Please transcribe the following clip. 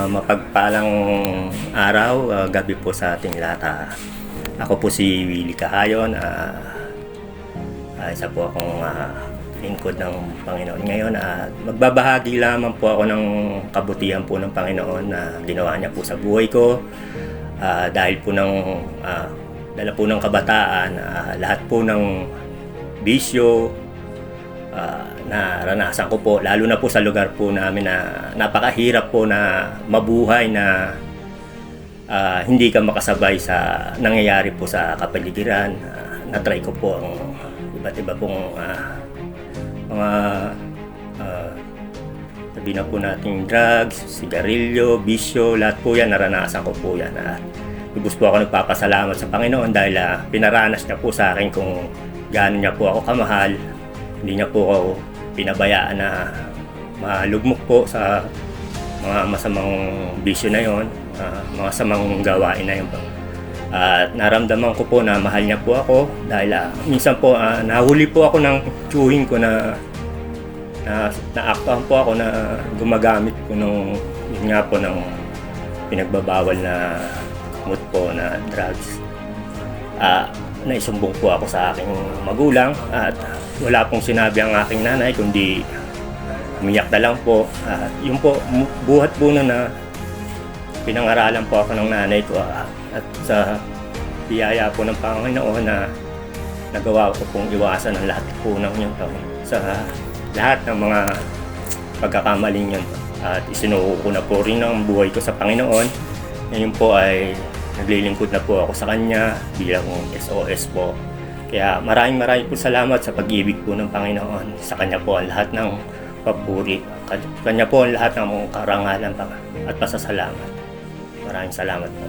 Mapagpalang araw, gabi po sa ating lahat. Ako po si Willie Cahayon. Isa po akong lingkod ng Panginoon ngayon. Magbabahagi lamang po ako ng kabutihan po ng Panginoon na ginawa niya po sa buhay ko. Dahil po ng dala po ng kabataan, lahat po ng bisyo, naranasan ko po, lalo na po sa lugar po namin na napakahirap po na mabuhay na hindi ka makasabay sa nangyayari po sa kapaligiran. Na-try ko po ang iba't iba pong mga sabi na po nating drugs, sigarilyo, bisyo, lahat po yan naranasan ko po yan. Lubos po ako nagpapasalamat sa Panginoon dahil pinaranas niya po sa akin kung gaano niya po ako kamahal. Hindi niya po ako pinabayaan na malugmok po sa mga masamang bisyo na yon, mga samang gawain na yon. At naramdaman ko po na mahal niya po ako dahil minsan po nahuli po ako ng tiyuhin ko na naaktuhan po ako na gumagamit po ng yun nga po ng pinagbabawal na gamot po na drugs. Naisumbong po ako sa aking magulang at wala pong sinabi ang aking nanay kundi umiyak na lang po. Yun po, buhat po na pinangaralan po ako ng nanay ko at sa biyaya po ng Panginoon na nagawa ko pong iwasan ang lahat po ng yun sa lahat ng mga pagkakamaling yun. At isinuko ko na po rin ang buhay ko sa Panginoon. Ngayon po ay naglilingkod na po ako sa Kanya bilang SOS po. Kaya maraming po salamat sa pag-ibig po ng Panginoon. Sa Kanya po ang lahat ng papuri. Kanya po ang lahat ng karangalan at pasasalamat. Maraming salamat po.